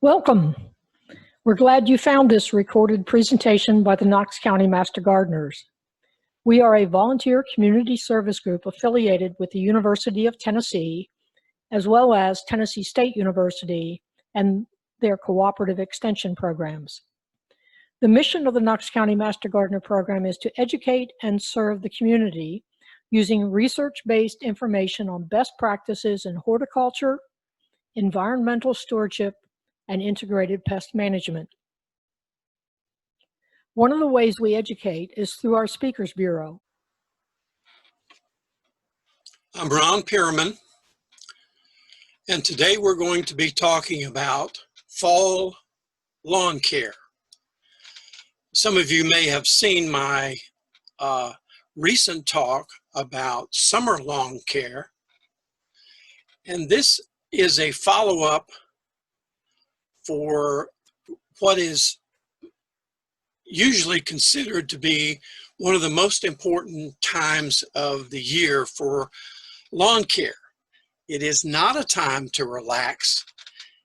Welcome. We're glad you found this recorded presentation by the Knox County Master Gardeners. We are a volunteer community service group affiliated with the University of Tennessee, as well as Tennessee State University and their cooperative extension programs. The mission of the Knox County Master Gardener program is to educate and serve the community using research-based information on best practices in horticulture, environmental stewardship, and integrated pest management. One of the ways we educate is through our Speakers Bureau. I'm Ron Pearman, and today we're going to be talking about fall lawn care. Some of you may have seen my recent talk about summer lawn care, and this is a follow-up for what is usually considered to be one of the most important times of the year for lawn care. It is not a time to relax.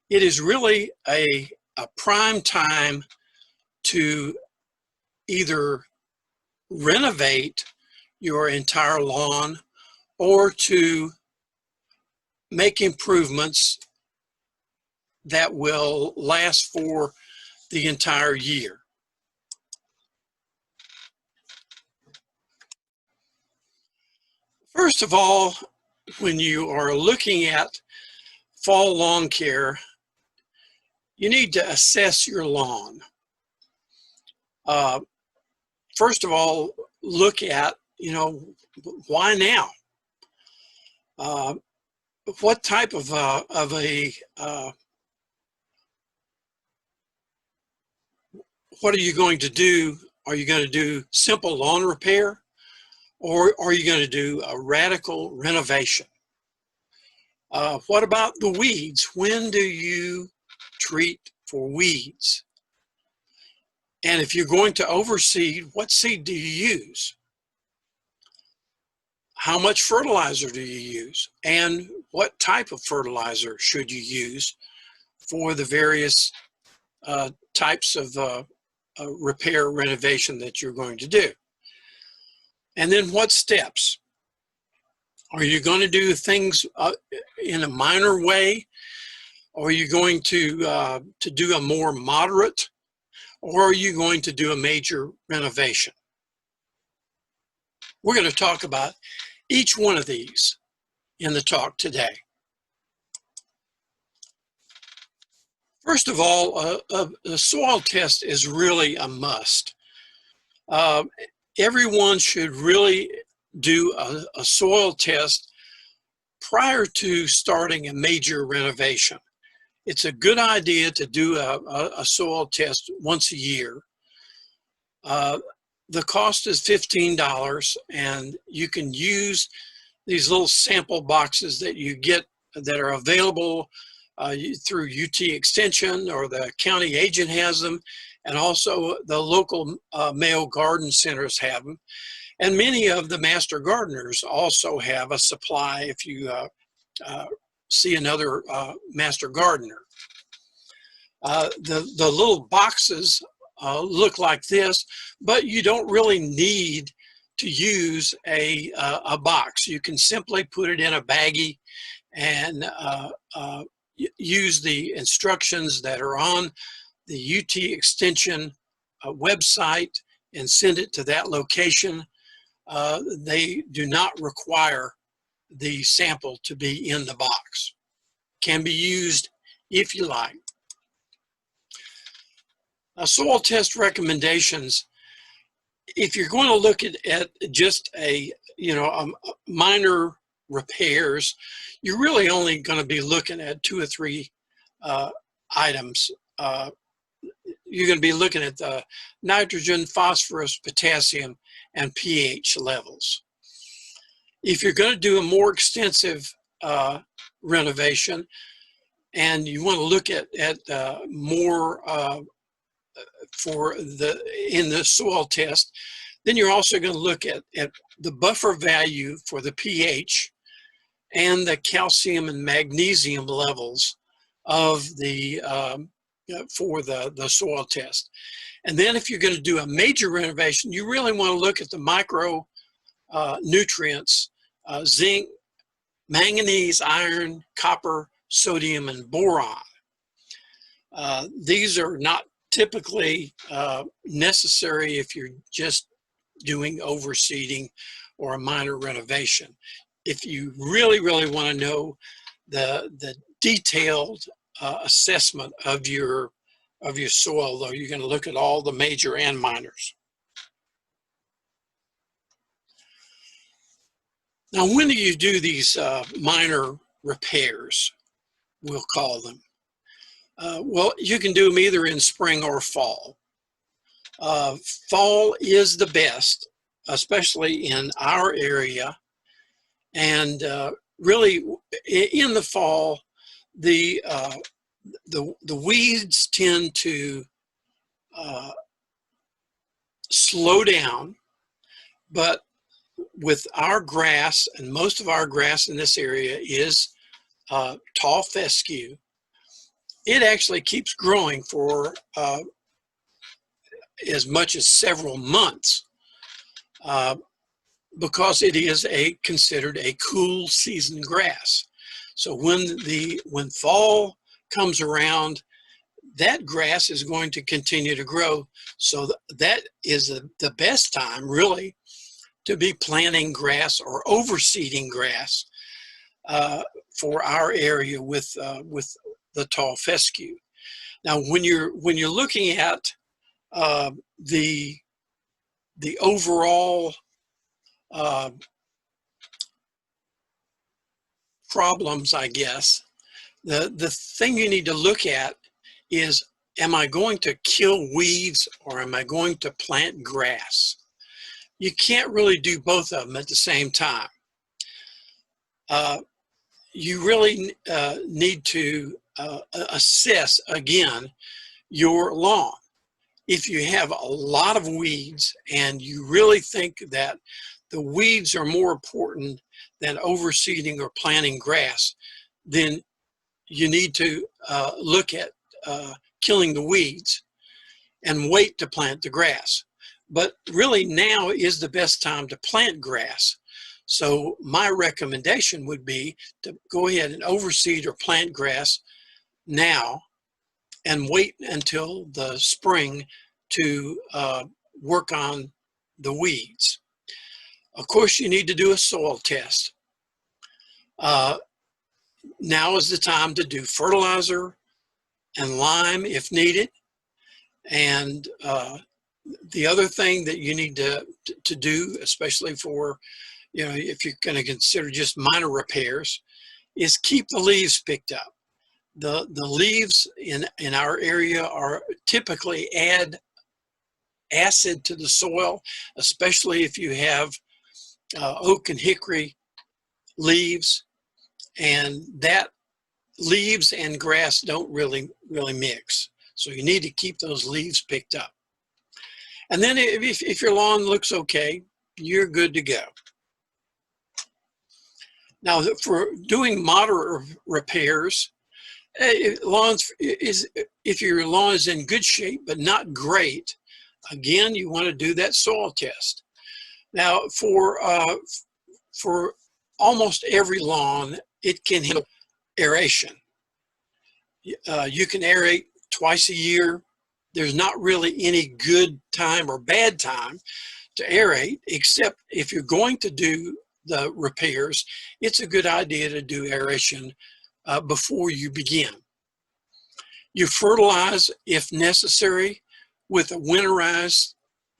It is really a prime time to either renovate your entire lawn or to make improvements that will last for the entire year. First of all, when you are looking at fall lawn care, you need to assess your lawn. First of all, look at, why now? What type of what are you going to do? Are you going to do simple lawn repair, or are you going to do a radical renovation? What about the weeds? When do you treat for weeds? And if you're going to overseed, what seed do you use? How much fertilizer do you use? And what type of fertilizer should you use for the various types of repair renovation that you're going to do? And then what steps? Are you going to do things in a minor way? Or are you going to do a more moderate? Or are you going to do a major renovation? We're going to talk about each one of these in the talk today. First of all, a soil test is really a must. Everyone should really do a soil test prior to starting a major renovation. It's a good idea to do a soil test once a year. The cost is $15, and you can use these little sample boxes that you get that are available through UT Extension, or the county agent has them, and also the local Mayo Garden Centers have them. And many of the Master Gardeners also have a supply if you see another Master Gardener. The little boxes look like this, but you don't really need to use a box. You can simply put it in a baggie and use the instructions that are on the UT Extension website and send it to that location. They do not require the sample to be in the box. Can be used if you like. Soil test recommendations. If you're going to look at just a minor repairs, you're really only going to be looking at 2 or 3 items. You're going to be looking at the nitrogen, phosphorus, potassium, and pH levels. If you're going to do a more extensive renovation, and you want to look at more in the soil test, then you're also going to look at the buffer value for the pH and the calcium and magnesium levels of the for the soil test. And then if you're going to do a major renovation, you really want to look at the micro nutrients, zinc, manganese, iron, copper, sodium, and boron. These are not typically necessary if you're just doing overseeding or a minor renovation. If you really, really want to know the detailed assessment of your soil, though, you're going to look at all the major and minors. Now, when do you do these minor repairs, we'll call them? Well, you can do them either in spring or fall. Fall is the best, especially in our area. And really, in the fall, the weeds tend to slow down, but with our grass, and most of our grass in this area is tall fescue, it actually keeps growing for as much as several months because it is considered a cool season grass. So when fall comes around, that grass is going to continue to grow. So that is the best time, really, to be planting grass or overseeding grass for our area with the tall fescue. Now, when you're looking at the overall problems, I guess, the thing you need to look at is, am I going to kill weeds or am I going to plant grass? You can't really do both of them at the same time. You really need to assess, again, your lawn. If you have a lot of weeds and you really think that the weeds are more important than overseeding or planting grass, then you need to look at killing the weeds and wait to plant the grass. But really, now is the best time to plant grass. So my recommendation would be to go ahead and overseed or plant grass now and wait until the spring to work on the weeds. Of course, you need to do a soil test. Now is the time to do fertilizer and lime if needed. And the other thing that you need to do, especially for, if you're going to consider just minor repairs, is keep the leaves picked up. The leaves in our area are typically add acid to the soil, especially if you have oak and hickory leaves, and that leaves and grass don't really mix. So you need to keep those leaves picked up. And then if your lawn looks okay, you're good to go. Now, for doing moderate repairs, if your lawn is in good shape but not great, again, you want to do that soil test. Now, for almost every lawn, it can handle aeration. You can aerate twice a year. There's not really any good time or bad time to aerate, except if you're going to do the repairs, it's a good idea to do aeration before you begin. You fertilize if necessary with a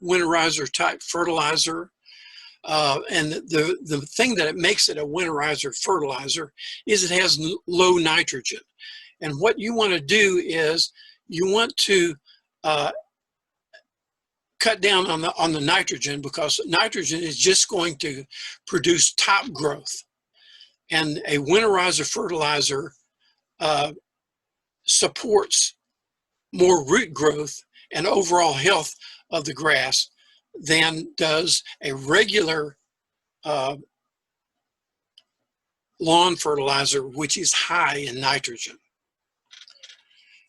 winterizer type fertilizer. And the thing that it makes it a winterizer fertilizer is it has low nitrogen. And what you want to do is you want to cut down on the nitrogen, because nitrogen is just going to produce top growth. And a winterizer fertilizer supports more root growth and overall health of the grass than does a regular lawn fertilizer, which is high in nitrogen.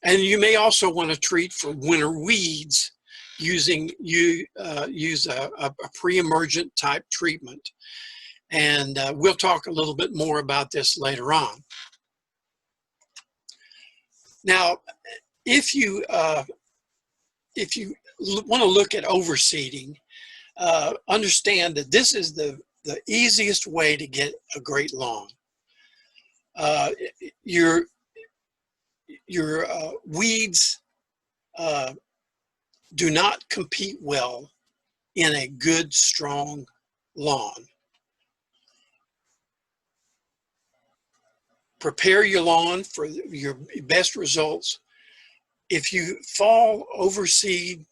And you may also want to treat for winter weeds use a pre-emergent type treatment. And we'll talk a little bit more about this later on. Now, if you want to look at overseeding, understand that this is the easiest way to get a great lawn. Your weeds do not compete well in a good, strong lawn. Prepare your lawn for your best results. If you fall overseed,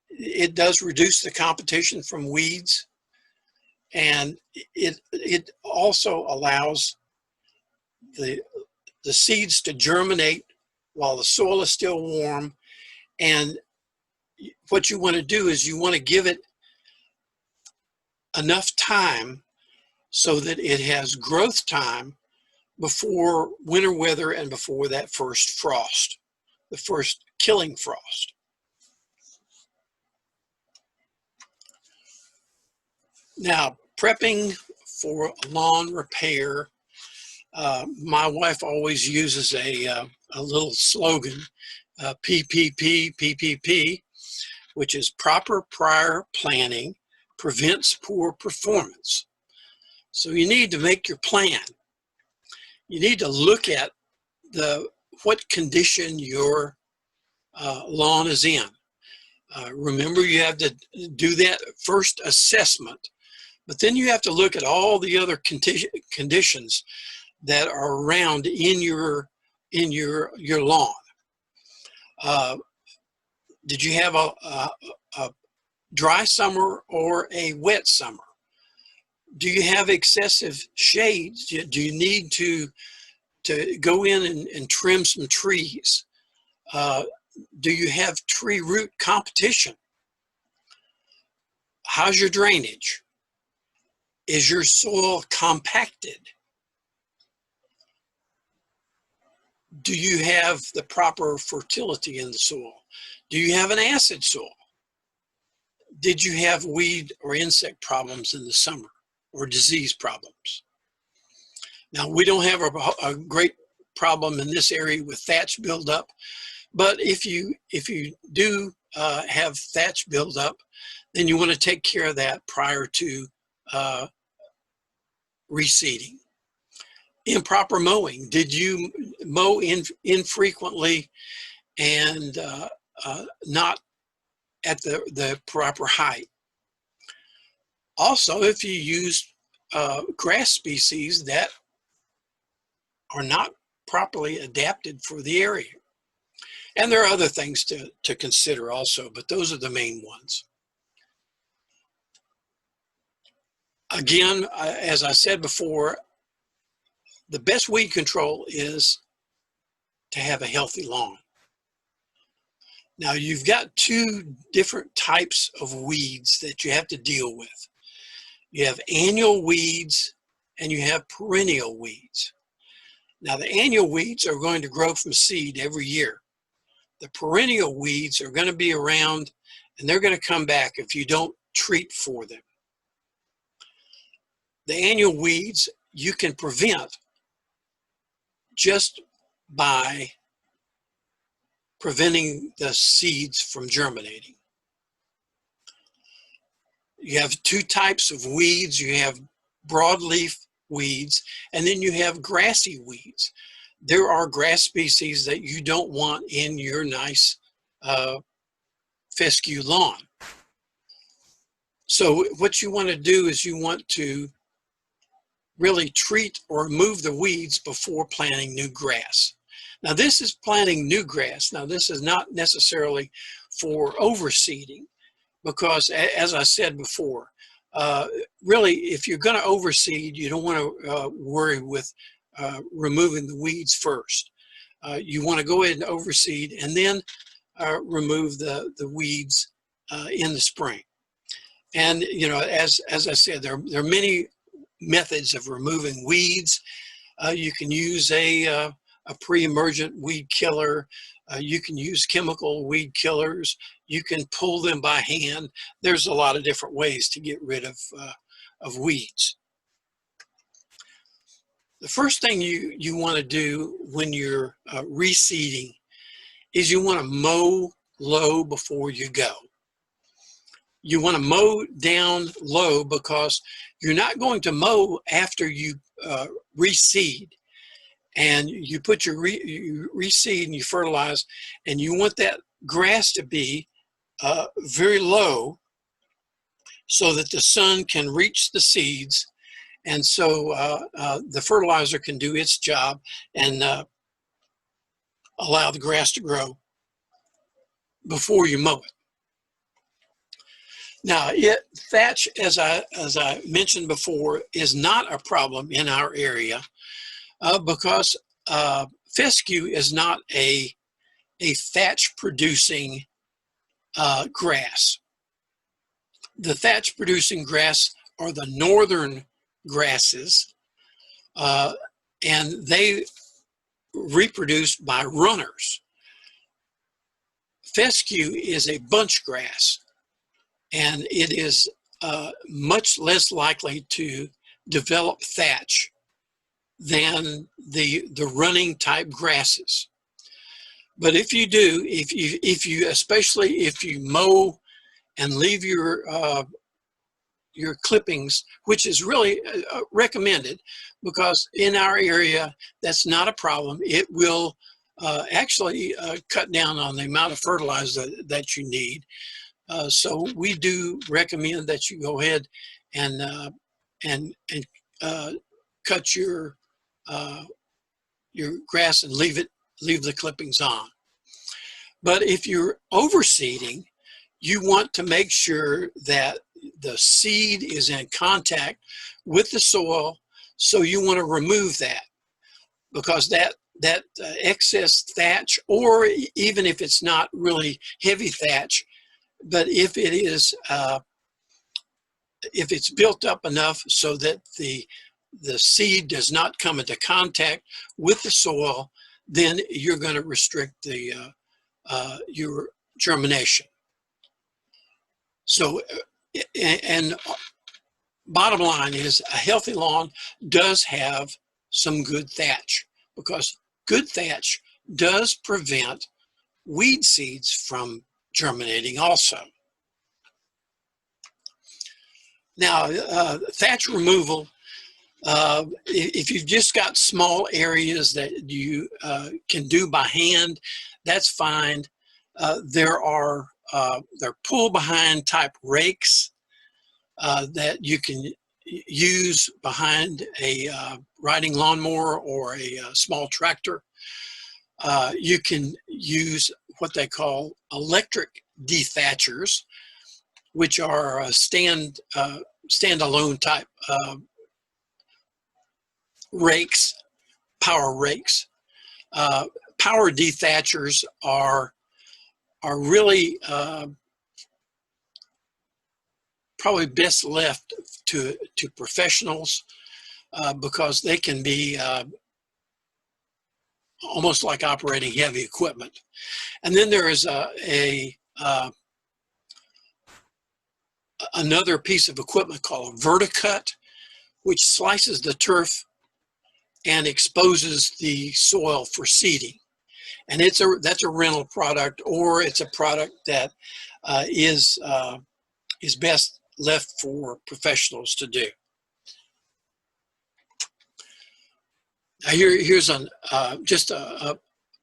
it does reduce the competition from weeds, and it also allows the seeds to germinate while the soil is still warm. And what you want to do is you want to give it enough time so that it has growth time before winter weather and before that first frost, the first killing frost. Now, prepping for lawn repair, my wife always uses a little slogan, PPP, PPP, which is proper prior planning prevents poor performance. So you need to make your plan. You need to look at what condition your lawn is in. Remember, you have to do that first assessment, but then you have to look at all the other conditions that are around in your lawn. Did you have a dry summer or a wet summer? Do you have excessive shades? Do you need to go in and trim some trees? Do you have tree root competition? How's your drainage? Is your soil compacted? Do you have the proper fertility in the soil? Do you have an acid soil? Did you have weed or insect problems in the summer or disease problems? Now, we don't have a great problem in this area with thatch buildup, but if you do have thatch buildup, then you want to take care of that prior to reseeding. Improper mowing. Did you mow infrequently and not at the proper height? Also, if you use grass species that are not properly adapted for the area. And there are other things to consider also, but those are the main ones. Again, as I said before, the best weed control is to have a healthy lawn. Now, you've got two different types of weeds that you have to deal with. You have annual weeds and you have perennial weeds. Now, the annual weeds are going to grow from seed every year. The perennial weeds are going to be around and they're going to come back if you don't treat for them. The annual weeds you can prevent just by preventing the seeds from germinating. You have two types of weeds. You have broadleaf weeds, and then you have grassy weeds. There are grass species that you don't want in your nice fescue lawn. So what you want to do is you want to really treat or remove the weeds before planting new grass. Now, this is planting new grass. Now, this is not necessarily for overseeding because, as I said before, really, if you're going to overseed, you don't want to worry with removing the weeds first. You want to go ahead and overseed and then remove the weeds in the spring. And, you know, as I said, there are many methods of removing weeds. You can use a a pre-emergent weed killer. You can use chemical weed killers. You can pull them by hand. There's a lot of different ways to get rid of weeds. The first thing you want to do when you're reseeding is you want to mow low before you go. You want to mow down low because you're not going to mow after you reseed. And you put you reseed and you fertilize, and you want that grass to be very low so that the sun can reach the seeds, and so the fertilizer can do its job and allow the grass to grow before you mow it. Now, thatch, as I mentioned before, is not a problem in our area because fescue is not a thatch producing grass. The thatch producing grass are the northern grasses, and they reproduce by runners. Fescue is a bunch grass, and it is much less likely to develop thatch than the running type grasses. But if you do, especially if you mow and leave your clippings, which is really recommended, because in our area that's not a problem. It will actually cut down on the amount of fertilizer that you need. So we do recommend that you go ahead and cut your grass and leave the clippings on. But if you're overseeding, you want to make sure that the seed is in contact with the soil, so you want to remove that, because that excess thatch, or even if it's not really heavy thatch, but if it is if it's built up enough so that the seed does not come into contact with the soil, then you're going to restrict your germination. So, and bottom line is, a healthy lawn does have some good thatch, because good thatch does prevent weed seeds from germinating also. Now, thatch removal, if you've just got small areas that you can do by hand, that's fine. There are pull behind type rakes that you can use behind a riding lawnmower or a small tractor. You can use what they call electric dethatchers, which are standalone type rakes, power rakes. Power dethatchers are really probably best left to professionals because they can be almost like operating heavy equipment. And then there is another piece of equipment called a verticut, which slices the turf and exposes the soil for seeding. And that's a rental product, or it's a product that is best left for professionals to do. Now here's just a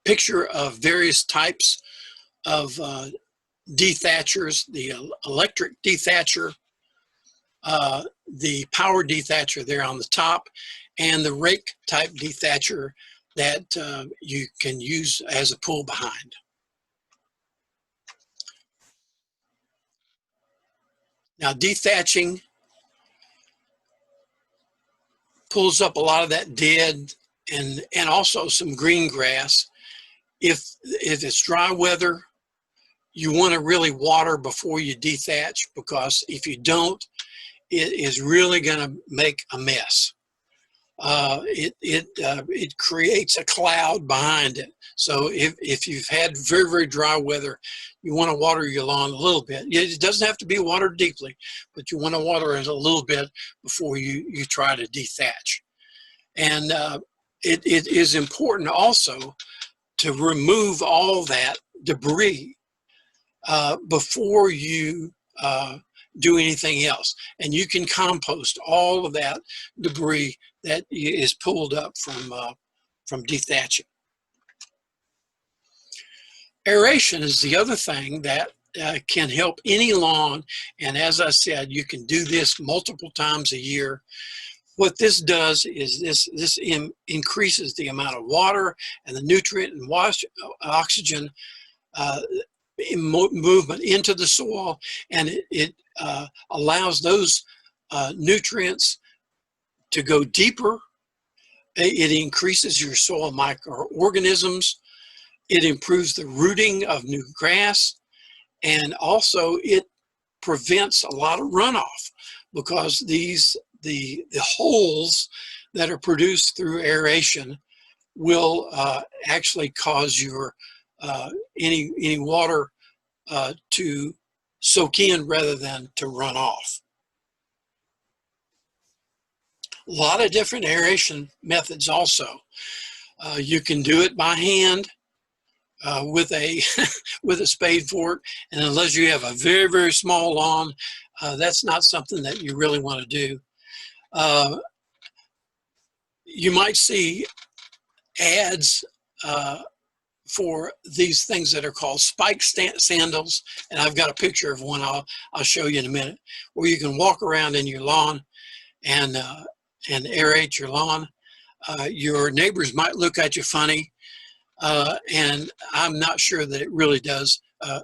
picture of various types of dethatchers: the electric dethatcher, the power dethatcher there on the top, and the rake type dethatcher that you can use as a pull behind. Now, dethatching pulls up a lot of that dead and also some green grass. If it's dry weather, you want to really water before you dethatch, because if you don't, it is really going to make a mess. it creates a cloud behind it. So if you've had very, very dry weather, you want to water your lawn a little bit. It doesn't have to be watered deeply, but you want to water it a little bit before you try to dethatch. And it is important also to remove all that debris before you do anything else. And you can compost all of that debris that is pulled up from dethatching. Aeration is the other thing that can help any lawn. And as I said, you can do this multiple times a year. What this does is this increases the amount of water and the nutrient and oxygen movement into the soil, and it allows those nutrients to go deeper. It increases your soil microorganisms. It improves the rooting of new grass, and also it prevents a lot of runoff, because the holes that are produced through aeration will actually cause your any water to soak in rather than to run off. A lot of different aeration methods also. You can do it by hand with a with a spade fork, and unless you have a very, very small lawn, that's not something that you really want to do. You might see ads for these things that are called spike sandals, and I've got a picture of one I'll show you in a minute, where you can walk around in your lawn and aerate your lawn. Your neighbors might look at you funny, and I'm not sure that it really does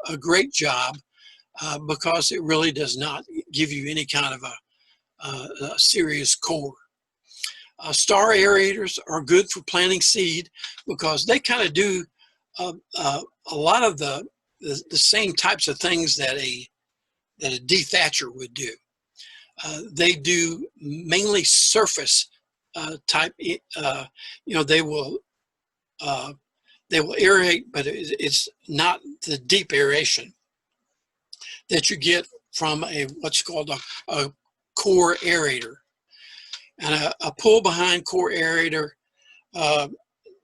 a great job, because it really does not give you any kind of a serious core. Star aerators are good for planting seed, because they kind of do a lot of the same types of things that a dethatcher would do. They do mainly surface type. They will aerate, but it's not the deep aeration that you get from what's called a core aerator. And a pull behind core aerator,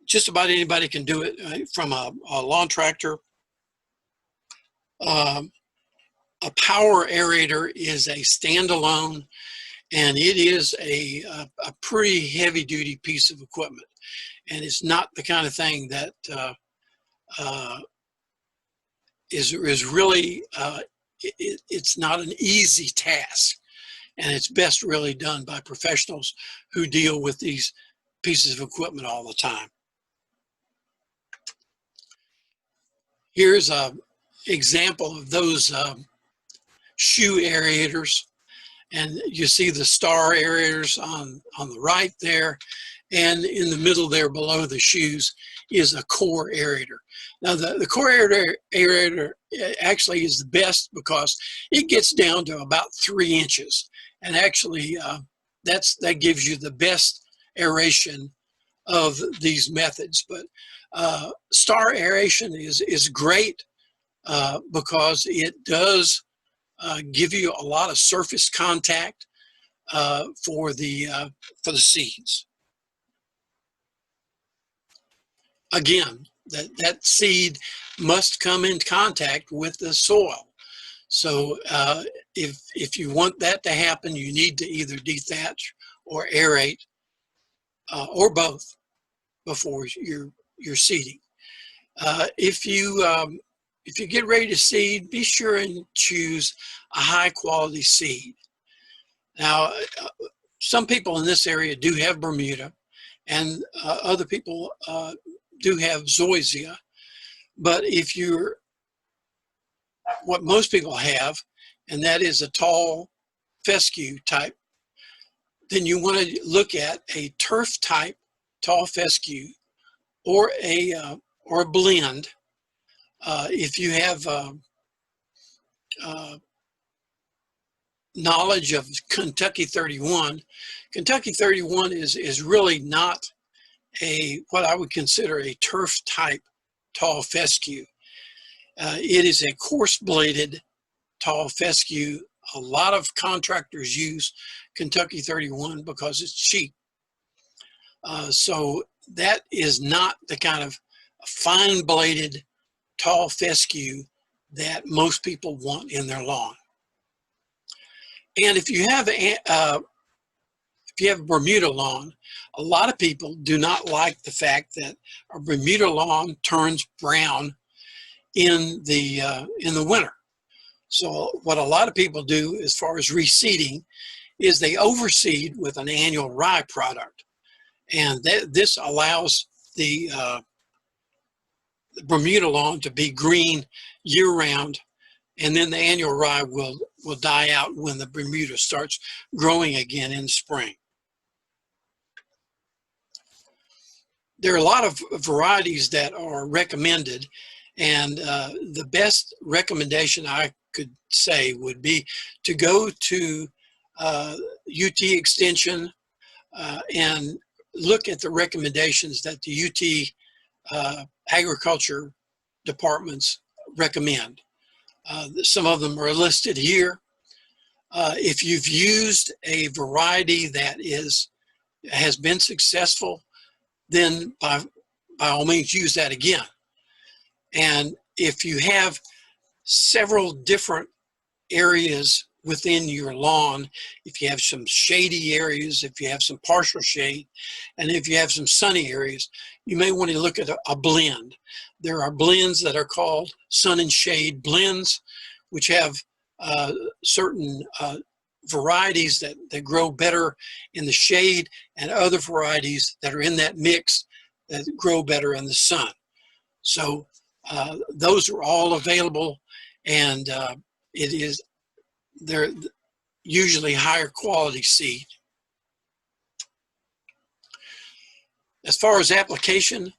just about anybody can do it, from a lawn tractor. A power aerator is a standalone, and it is a pretty heavy duty piece of equipment. And it's not the kind of thing that is really, it's not an easy task. And it's best really done by professionals who deal with these pieces of equipment all the time. Here's an example of those shoe aerators. And you see the star aerators on the right there. And in the middle there below the shoes is a core aerator. Now the core aerator actually is the best, because it gets down to about 3 inches. And actually that gives you the best aeration of these methods. But star aeration is great because it does give you a lot of surface contact for the seeds. Again, that seed must come in contact with the soil. So if you want that to happen, you need to either dethatch or aerate, or both, before you're seeding. If you get ready to seed, be sure and choose a high quality seed. Now, some people in this area do have Bermuda, and other people do have Zoysia. But if you're what most people have, and that is a tall fescue type, then you want to look at a turf type tall fescue, or a blend. If you have knowledge of Kentucky 31. Kentucky 31 is really not what I would consider a turf type tall fescue. It is a coarse bladed tall fescue. A lot of contractors use Kentucky 31 because it's cheap. So that is not the kind of fine bladed tall fescue that most people want in their lawn. And if you have a Bermuda lawn, a lot of people do not like the fact that a Bermuda lawn turns brown in the winter. So what a lot of people do as far as reseeding is they overseed with an annual rye product. And this allows the Bermuda lawn to be green year-round, and then the annual rye will die out when the Bermuda starts growing again in the spring. There are a lot of varieties that are recommended, and the best recommendation I could say would be to go to UT Extension and look at the recommendations that the UT agriculture departments recommend. Some of them are listed here. If you've used a variety that has been successful, then by all means use that again. And if you have several different areas within your lawn, if you have some shady areas, if you have some partial shade, and if you have some sunny areas, you may want to look at a blend. There are blends that are called sun and shade blends, which have certain varieties that grow better in the shade, and other varieties that are in that mix that grow better in the sun. So those are all available, and they're usually higher quality seed. As far as application,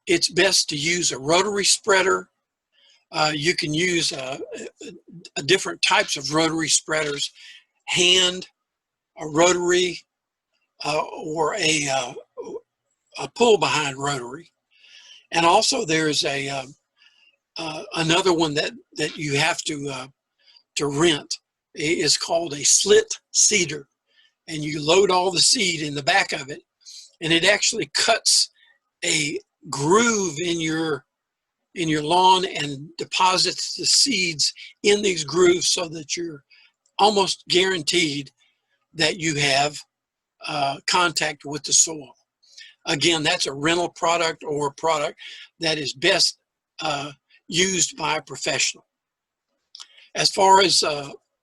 it's best to use a rotary spreader. You can use different types of rotary spreaders, hand, a rotary, or a pull behind rotary. And also there's another one that you have to rent. Is called a slit seeder, and you load all the seed in the back of it, and it actually cuts a groove in your lawn and deposits the seeds in these grooves so that you're almost guaranteed that you have contact with the soil. Again, that's a rental product or a product that is best used by a professional. As far as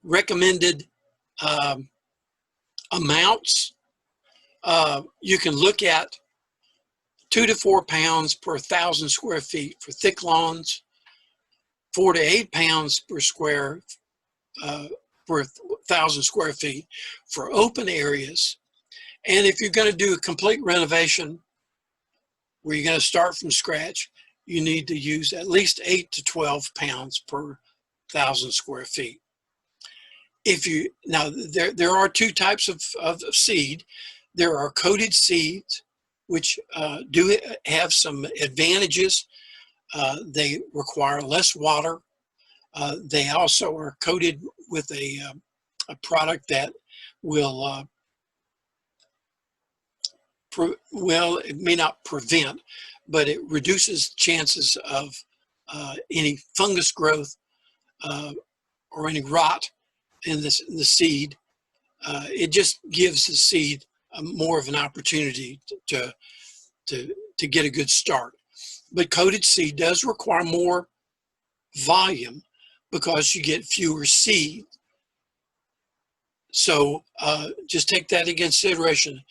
recommended amounts, you can look at 2 to 4 pounds per 1,000 square feet for thick lawns, 4 to 8 pounds per 1,000 square feet for open areas. And if you're going to do a complete renovation where you're going to start from scratch, you need to use at least 8 to 12 pounds per 1,000 square feet. Now there are two types of seed. There are coated seeds, which do have some advantages. They require less water. They also are coated with a product that will, it may not prevent, but it reduces chances of any fungus growth or any rot in the seed. It just gives the seed more of an opportunity to get a good start. But coated seed does require more volume because you get fewer seed. So just take that into consideration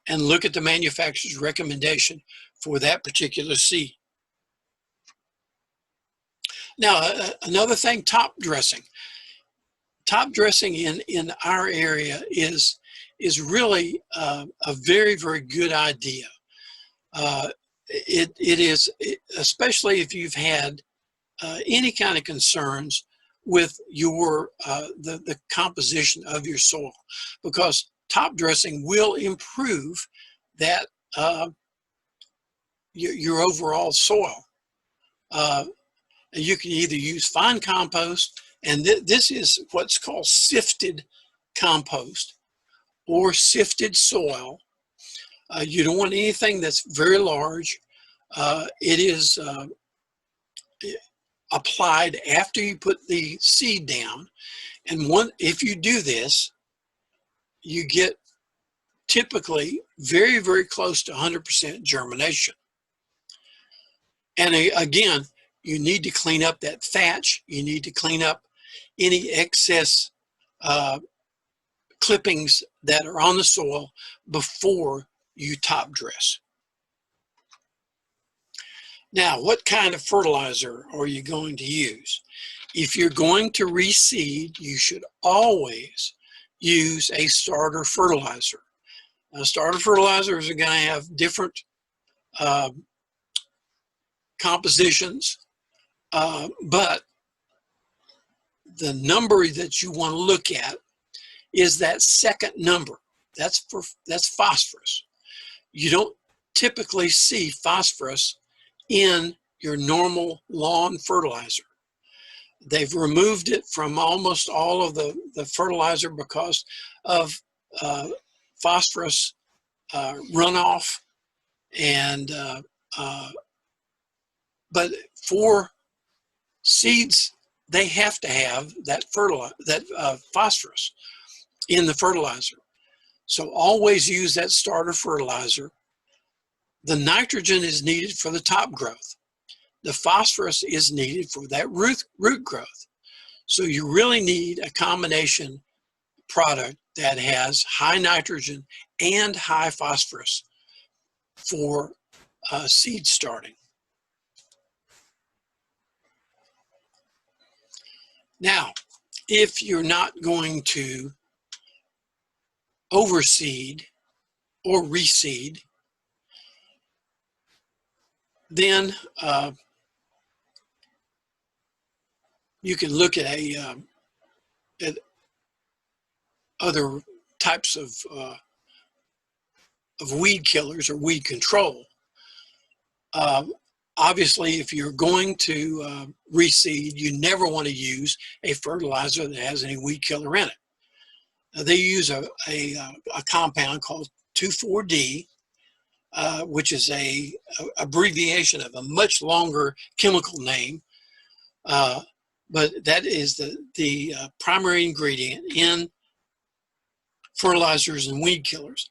and look at the manufacturer's recommendation for that particular seed. Now, another thing, top dressing. Top dressing in our area is really a very, very good idea. It is, especially if you've had any kind of concerns with your the composition of your soil, because top dressing will improve that your overall soil. You can either use fine compost, and this is what's called sifted compost or sifted soil. You don't want anything that's very large. It is applied after you put the seed down. And if you do this, you get typically very, very close to 100% germination. And again, you need to clean up that thatch. You need to clean up any excess clippings that are on the soil before you top dress. Now, what kind of fertilizer are you going to use? If you're going to reseed, you should always use a starter fertilizer. Now, starter fertilizers are going to have different compositions, but the number that you want to look at is that second number. That's phosphorus. You don't typically see phosphorus in your normal lawn fertilizer. They've removed it from almost all of the fertilizer because of phosphorus runoff, and but for seeds, they have to have that phosphorus in the fertilizer. So always use that starter fertilizer. The nitrogen is needed for the top growth. The phosphorus is needed for that root growth. So you really need a combination product that has high nitrogen and high phosphorus for seed starting. Now, if you're not going to overseed or reseed, then you can look at at other types of weed killers or weed control. Obviously, if you're going to reseed, you never want to use a fertilizer that has any weed killer in it. They use a compound called 2,4-D, which is a abbreviation of a much longer chemical name, but that is the primary ingredient in fertilizers and weed killers.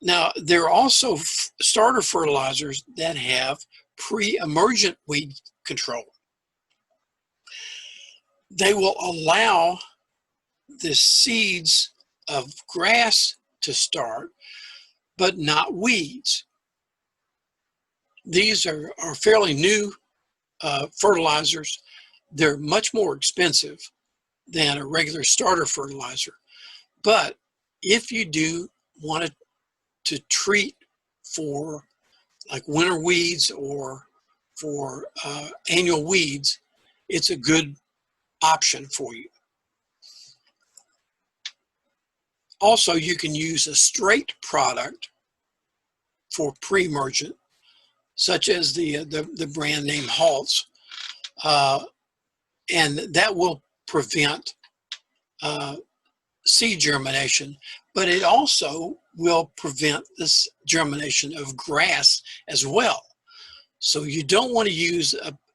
Now, there are also starter fertilizers that have pre-emergent weed control. They will allow the seeds of grass to start, but not weeds. These are fairly new fertilizers. They're much more expensive than a regular starter fertilizer. But if you do want to treat for like winter weeds or for annual weeds, it's a good option for you. Also, you can use a straight product for pre-emergent, such as the brand name Halts, and that will prevent seed germination, but it also will prevent this germination of grass as well. So you don't want to use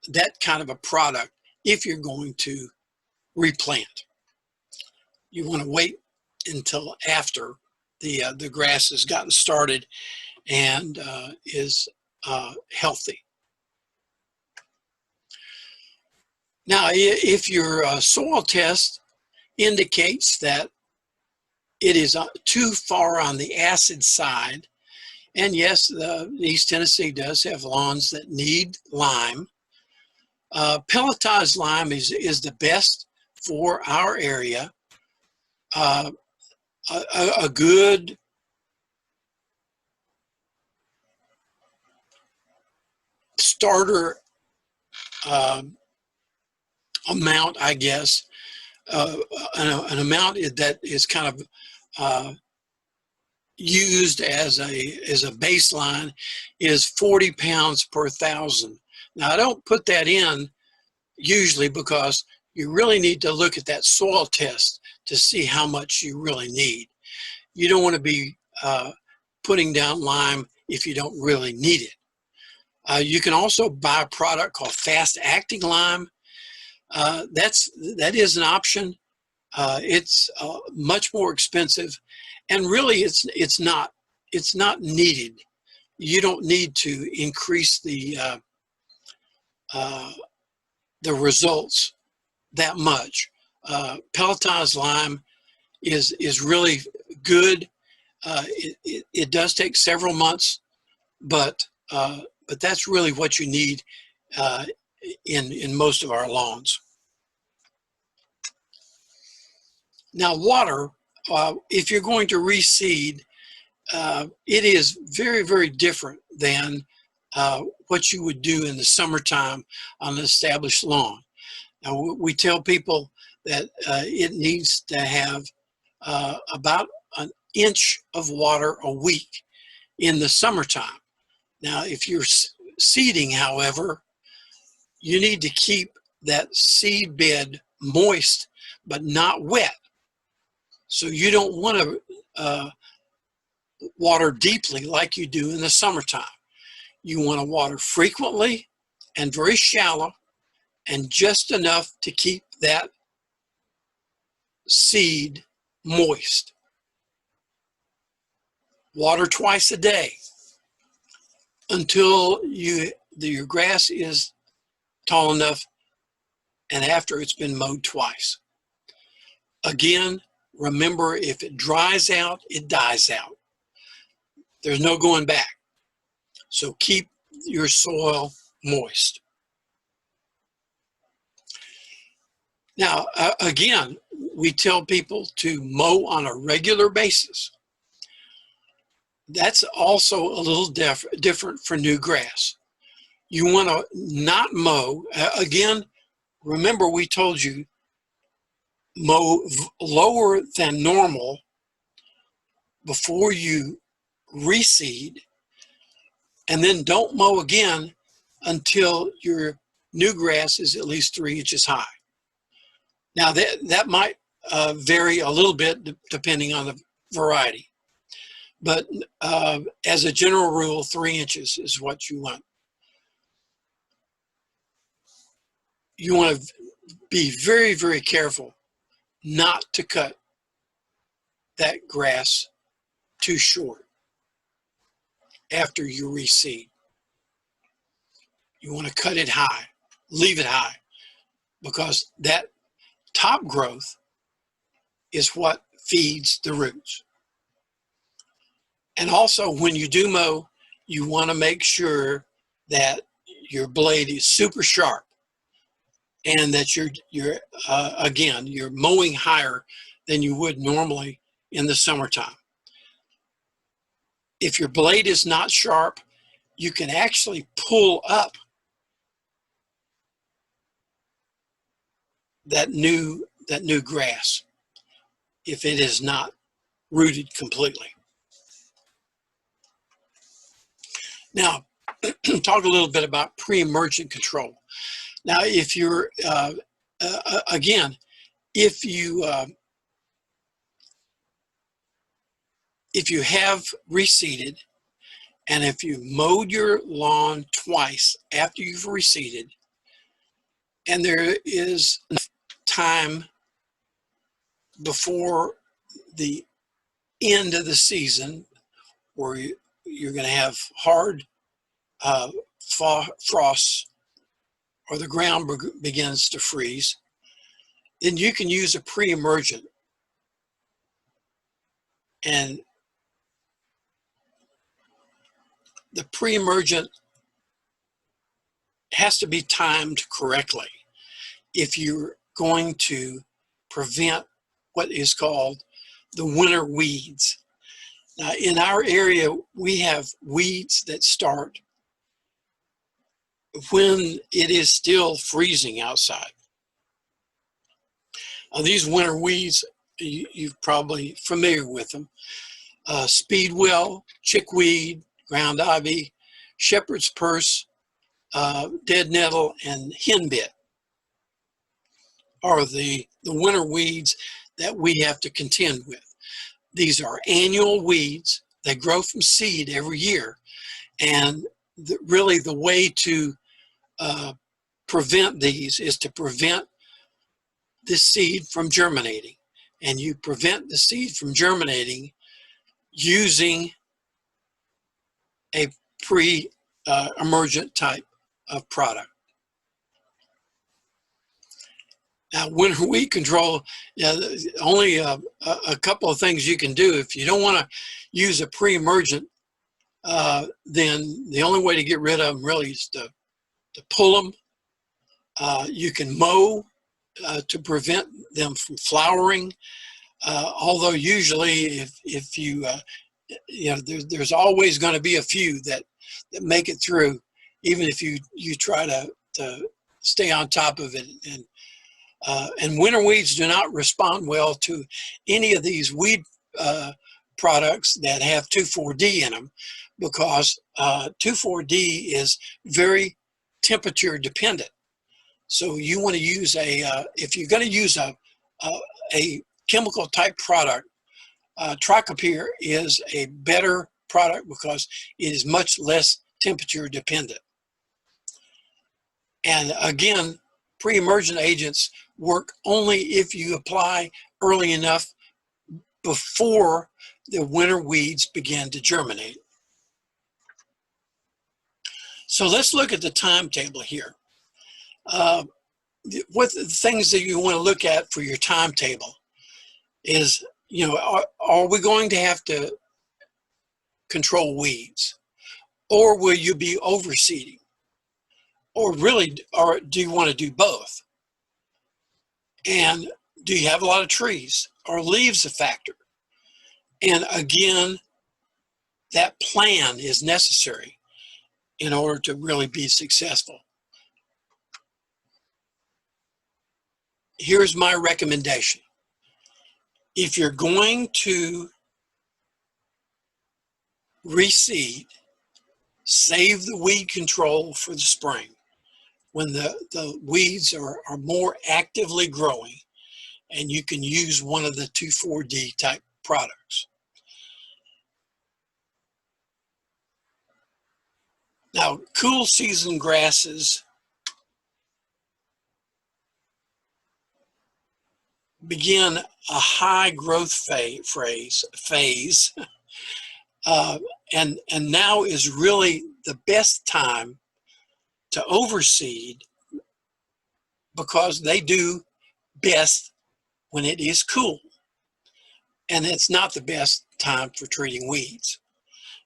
that kind of a product if you're going to replant. You want to wait until after the grass has gotten started and is healthy. Now, if your soil test indicates that it is too far on the acid side, and yes, East Tennessee does have lawns that need lime. Pelletized lime is the best for our area. A good starter amount, I guess, an amount that is kind of used as a baseline is 40 pounds per thousand. Now, I don't put that in usually because you really need to look at that soil test to see how much you really need. You don't want to be putting down lime if you don't really need it. You can also buy a product called fast acting lime. That is an option. It's much more expensive, and really it's not needed. You don't need to increase the results that much. Peloton's lime is really good. It does take several months, but that's really what you need in most of our lawns. Now, water, if you're going to reseed, it is very, very different than what you would do in the summertime on an established lawn. Now, we tell people that it needs to have about an inch of water a week in the summertime. Now, if you're seeding, however, you need to keep that seed bed moist but not wet. So you don't want to water deeply like you do in the summertime. You want to water frequently and very shallow and just enough to keep that seed moist. Water twice a day until your grass is tall enough and after it's been mowed twice. Again, remember, if it dries out, it dies out. There's no going back. So keep your soil moist. Now, again, we tell people to mow on a regular basis. That's also a little different for new grass. You want to not mow. Again, remember we told you mow lower than normal before you reseed, and then don't mow again until your new grass is at least 3 inches high. Now that might vary a little bit depending on the variety, but as a general rule, 3 inches is what you want. You want to be very, very careful not to cut that grass too short after you reseed. You want to cut it high, leave it high, because that top growth is what feeds the roots. And also, when you do mow, you want to make sure that your blade is super sharp and that you're mowing higher than you would normally in the summertime. If your blade is not sharp, you can actually pull up that new grass if it is not rooted completely. Now, talk a little bit about pre-emergent control. Now, if you're, again, if you have reseeded and if you mowed your lawn twice after you've reseeded, and there is time before the end of the season where you're going to have hard frosts or the ground begins to freeze, then you can use a pre-emergent. And the pre-emergent has to be timed correctly if you're going to prevent what is called the winter weeds. Now, in our area, we have weeds that start when it is still freezing outside. These winter weeds, you're probably familiar with them. Speedwell, chickweed, ground ivy, shepherd's purse, dead nettle, and henbit are the winter weeds that we have to contend with. These are annual weeds. They grow from seed every year. And really the way to prevent these is to prevent the seed from germinating. And you prevent the seed from germinating using a pre-emergent type of product. Now, winter weed control, only a couple of things you can do. If you don't want to use a pre-emergent, then the only way to get rid of them really is to pull them. You can mow to prevent them from flowering. Although usually if you, there's always going to be a few that make it through, even if you try to stay on top of it. And winter weeds do not respond well to any of these weed products that have 2,4-D in them, because 2,4-D is very temperature dependent. So you want to use if you're going to use a chemical type product, Tricopyr is a better product because it is much less temperature dependent. And again, pre-emergent agents work only if you apply early enough before the winter weeds begin to germinate. So let's look at the timetable here. What the things that you want to look at for your timetable is, are we going to have to control weeds, or will you be overseeding, or do you want to do both? And do you have a lot of trees? Are leaves a factor? And again, that plan is necessary in order to really be successful. Here's my recommendation. If you're going to reseed, save the weed control for the spring when the weeds are more actively growing, and you can use one of the 2,4-D type products. Now, cool season grasses begin a high growth phase, and now is really the best time to overseed, because they do best when it is cool, and it's not the best time for treating weeds.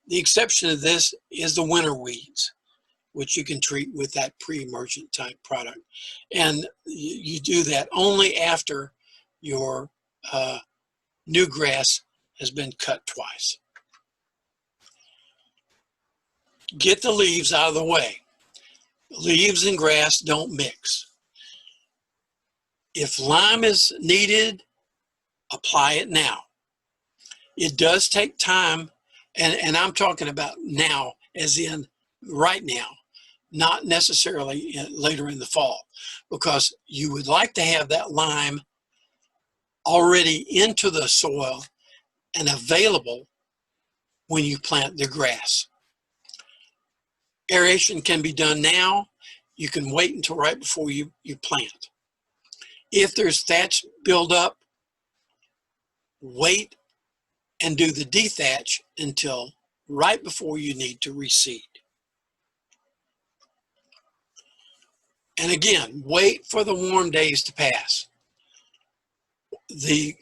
The exception to this is the winter weeds, which you can treat with that pre-emergent type product. And you do that only after your new grass has been cut twice. Get the leaves out of the way. Leaves and grass don't mix. If lime is needed, apply it now. It does take time, and I'm talking about now, as in right now, not necessarily later in the fall, because you would like to have that lime already into the soil and available when you plant the grass. Aeration can be done now. You can wait until right before you plant. If there's thatch buildup, wait and do the dethatch until right before you need to reseed. And again, wait for the warm days to pass. The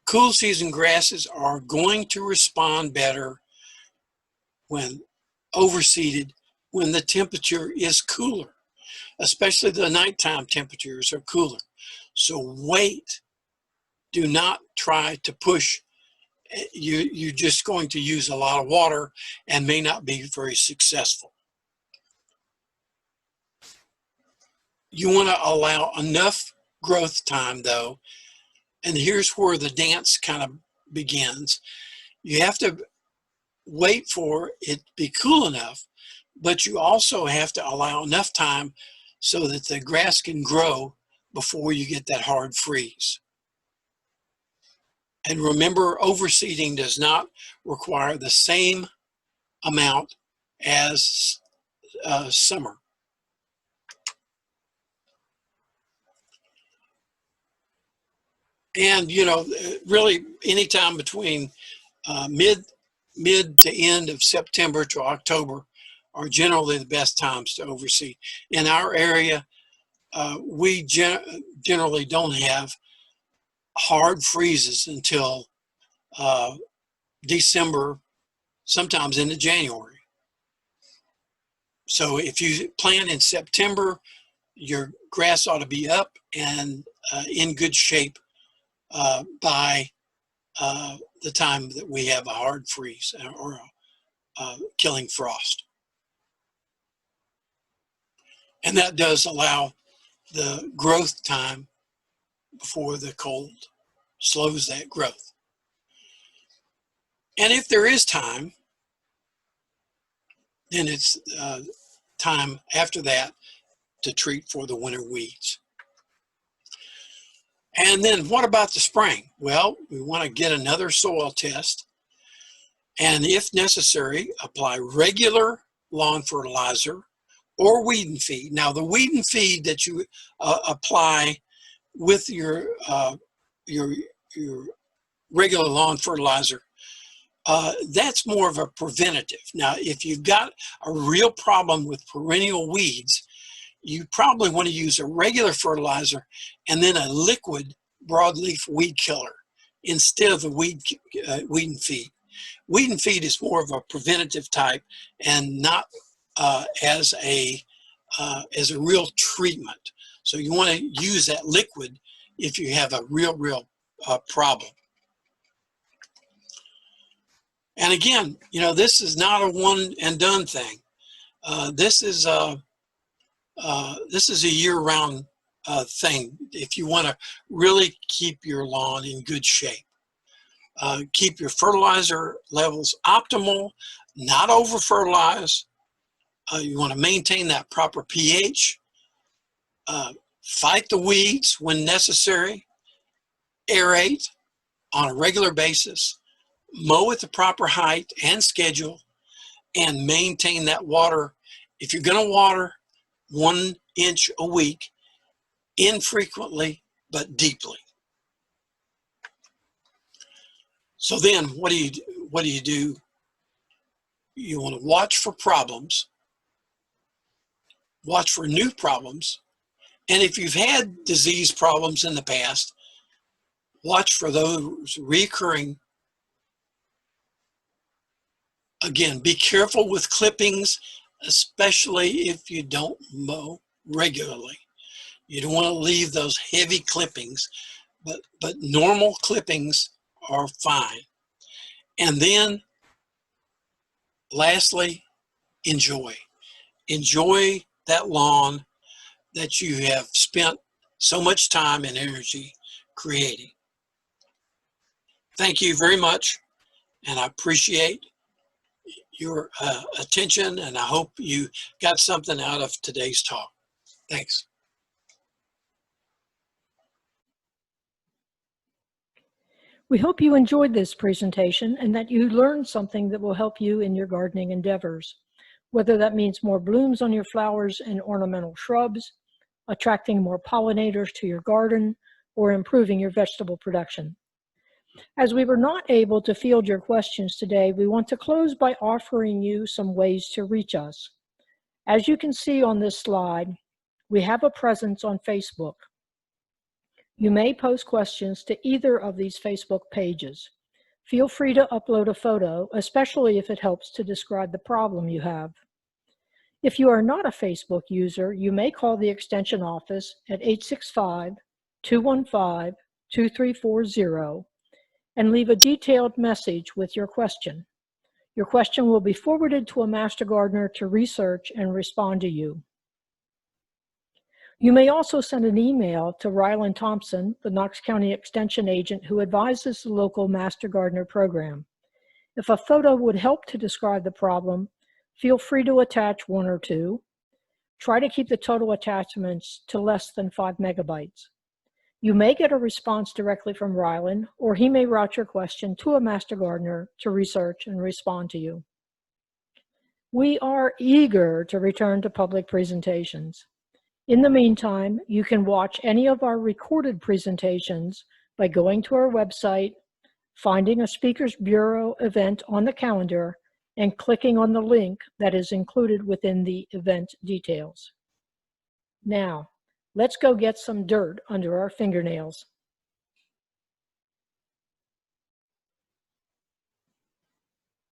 cool season grasses are going to respond better when overseeded, when the temperature is cooler, especially the nighttime temperatures are cooler. So wait, do not try to push. You're just going to use a lot of water and may not be very successful. You want to allow enough growth time though, and here's where the dance kind of begins. You have to wait for it to be cool enough, but you also have to allow enough time so that the grass can grow before you get that hard freeze. And remember, overseeding does not require the same amount as summer. And you know, really anytime between mid to end of September to October are generally the best times to overseed. In our area, we generally don't have hard freezes until December, sometimes into January. So if you plant in September, your grass ought to be up and in good shape by the time that we have a hard freeze or a killing frost. And that does allow the growth time before the cold slows that growth. And if there is time, then it's time after that to treat for the winter weeds. And then what about the spring? Well, we want to get another soil test, and if necessary, apply regular lawn fertilizer or weed and feed. Now, the weed and feed that you apply with your regular lawn fertilizer, that's more of a preventative. Now, if you've got a real problem with perennial weeds, you probably want to use a regular fertilizer and then a liquid broadleaf weed killer instead of the weed and feed. Weed and feed is more of a preventative type and not as a real treatment. So you want to use that liquid if you have a real problem. And again, you know, this is not a one and done thing. This is a year-round thing if you want to really keep your lawn in good shape. Keep your fertilizer levels optimal, not over-fertilize. You want to maintain that proper pH. Fight the weeds when necessary. Aerate on a regular basis. Mow at the proper height and schedule, and maintain that water. If you're going to water 1 inch a week, infrequently but deeply. So then what do you do? You want to watch for problems, watch for new problems, and if you've had disease problems in the past, watch for those recurring. Again, be careful with clippings, especially if you don't mow regularly. You don't want to leave those heavy clippings, but normal clippings are fine. And then, lastly, enjoy. Enjoy that lawn that you have spent so much time and energy creating. Thank you very much, and I appreciate your attention, and I hope you got something out of today's talk. Thanks. We hope you enjoyed this presentation and that you learned something that will help you in your gardening endeavors, whether that means more blooms on your flowers and ornamental shrubs, attracting more pollinators to your garden, or improving your vegetable production. As we were not able to field your questions today, we want to close by offering you some ways to reach us. As you can see on this slide, we have a presence on Facebook. You may post questions to either of these Facebook pages. Feel free to upload a photo, especially if it helps to describe the problem you have. If you are not a Facebook user, you may call the Extension office at 865-215-2340 and leave a detailed message with your question. Your question will be forwarded to a Master Gardener to research and respond to you. You may also send an email to Ryland Thompson, the Knox County Extension agent who advises the local Master Gardener program. If a photo would help to describe the problem, feel free to attach 1 or 2. Try to keep the total attachments to less than 5 megabytes. You may get a response directly from Ryland, or he may route your question to a Master Gardener to research and respond to you. We are eager to return to public presentations. In the meantime, you can watch any of our recorded presentations by going to our website, finding a Speakers Bureau event on the calendar, and clicking on the link that is included within the event details. Now, let's go get some dirt under our fingernails.